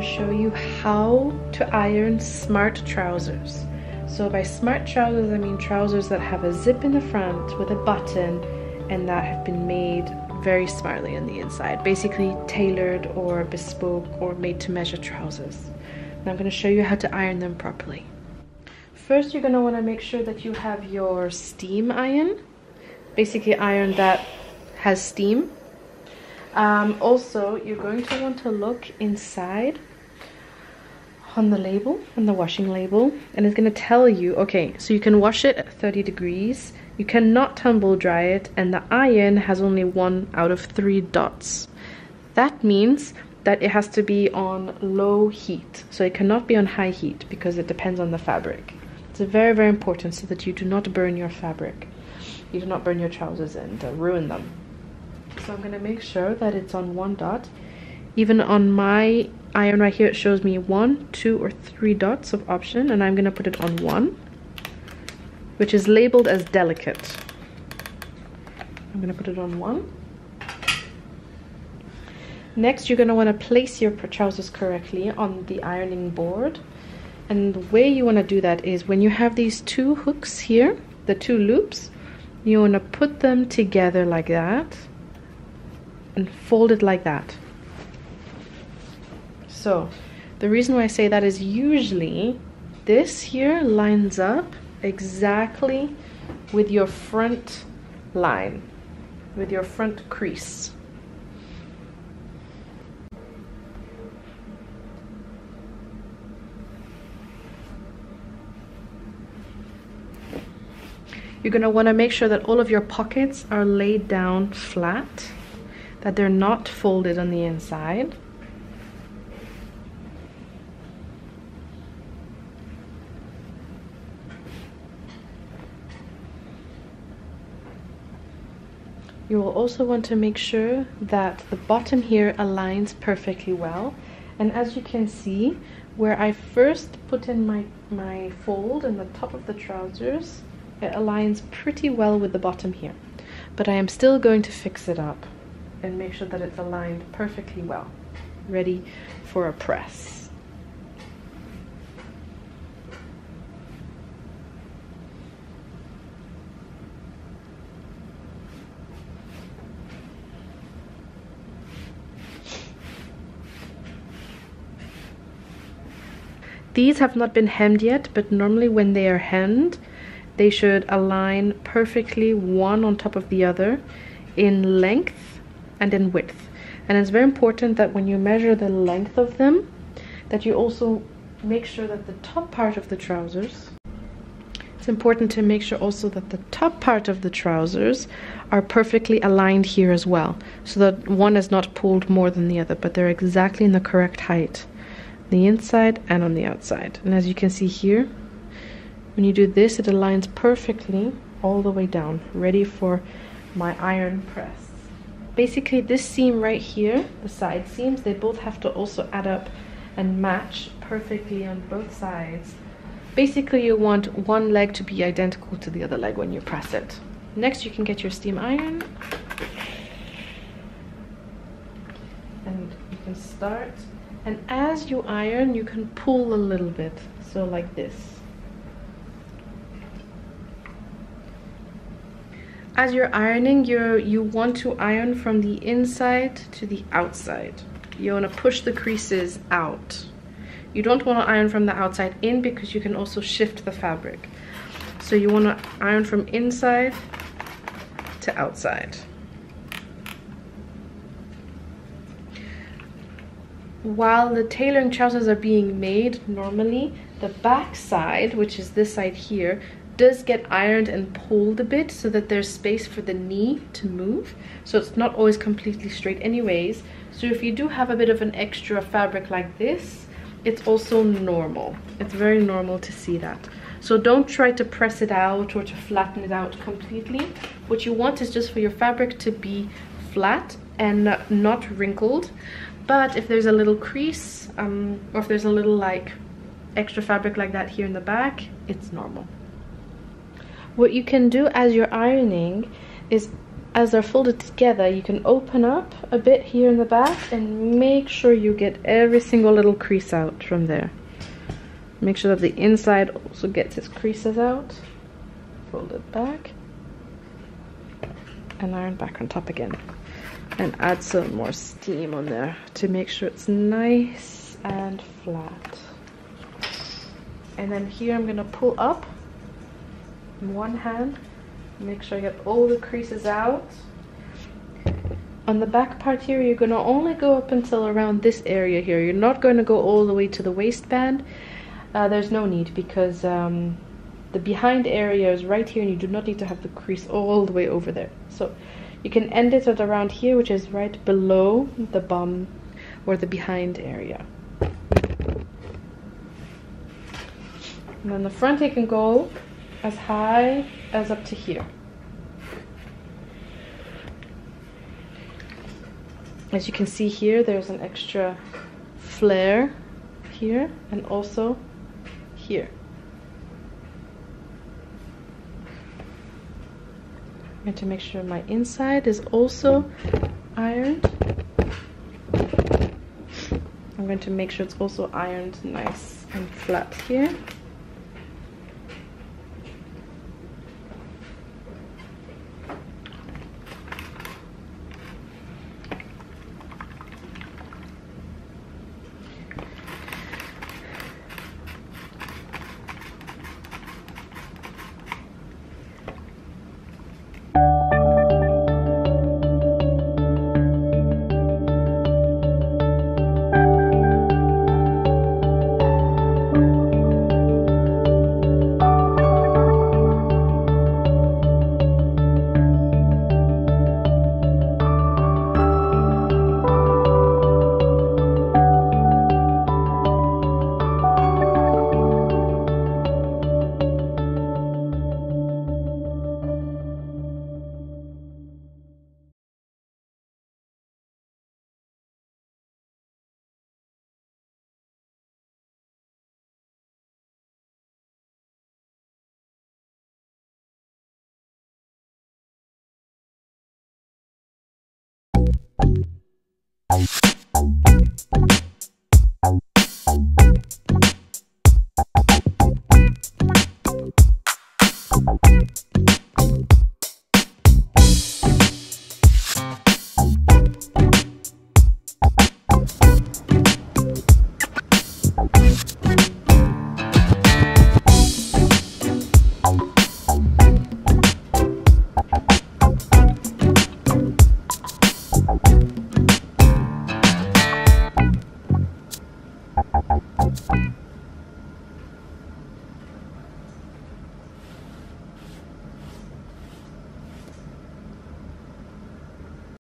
to show you how to iron smart trousers. So by smart trousers, I mean trousers that have a zip in the front with a button and that have been made very smartly on the inside. Basically tailored or bespoke or made to measure trousers. And I'm going to show you how to iron them properly. First, you're going to want to make sure that you have your steam iron. Basically iron that has steam. Also, you're going to want to look inside on the label, on the washing label, and it's going to tell you, okay, so you can wash it at 30 degrees, you cannot tumble dry it, and the iron has only 1 out of 3 dots. That means that it has to be on low heat, so it cannot be on high heat because it depends on the fabric. It's very, very important so that you do not burn your fabric. You do not burn your trousers and ruin them. So I'm going to make sure that it's on 1 dot. Even on my iron right here, it shows me 1, 2, or 3 dots of option, and I'm going to put it on 1, which is labeled as delicate. I'm going to put it on 1. Next, you're going to want to place your trousers correctly on the ironing board. And the way you want to do that is when you have these 2 hooks here, the 2 loops, you want to put them together like that and fold it like that. So the reason why I say that is usually this here lines up exactly with your front line, with your front crease. You're going to want to make sure that all of your pockets are laid down flat, that they're not folded on the inside. You will also want to make sure that the bottom here aligns perfectly well. And as you can see, where I first put in my fold in the top of the trousers, it aligns pretty well with the bottom here. But I am still going to fix it up and make sure that it's aligned perfectly well, ready for a press. These have not been hemmed yet, but normally when they are hemmed, they should align perfectly one on top of the other in length and in width. And it's very important that when you measure the length of them, that you also make sure that the top part of the trousers, it's important to make sure also that the top part of the trousers are perfectly aligned here as well, so that one is not pulled more than the other, but they're exactly in the correct height, the inside and on the outside. And as you can see here, when you do this, it aligns perfectly all the way down, ready for my iron press. Basically this seam right here, the side seams, they both have to also add up and match perfectly on both sides. Basically you want one leg to be identical to the other leg when you press it. Next you can get your steam iron and you can start, and as you iron you can pull a little bit, so like this. As you're ironing, you want to iron from the inside to the outside. You want to push the creases out. You don't want to iron from the outside in because you can also shift the fabric. So you want to iron from inside to outside. While the tailoring trousers are being made, normally the back side, which is this side here, does get ironed and pulled a bit so that there's space for the knee to move, so it's not always completely straight anyways. So if you do have a bit of an extra fabric like this, it's also normal. It's very normal to see that. So don't try to press it out or to flatten it out completely. What you want is just for your fabric to be flat and not wrinkled. But if there's a little crease or if there's a little like extra fabric like that here in the back, it's normal. What you can do as you're ironing is as they're folded together, you can open up a bit here in the back and make sure you get every single little crease out from there. Make sure that the inside also gets its creases out. Fold it back and iron back on top again, and add some more steam on there to make sure it's nice and flat. And then here I'm gonna pull up in one hand, make sure I get all the creases out. On the back part here, you're gonna only go up until around this area here. You're not going to go all the way to the waistband. There's no need, because the behind area is right here and you do not need to have the crease all the way over there. So you can end it at around here, which is right below the bum or the behind area. And then the front, you can go as high as up to here. As you can see here, there's an extra flare here and also here. I'm going to make sure my inside is also ironed. I'm going to make sure it's also ironed nice and flat here.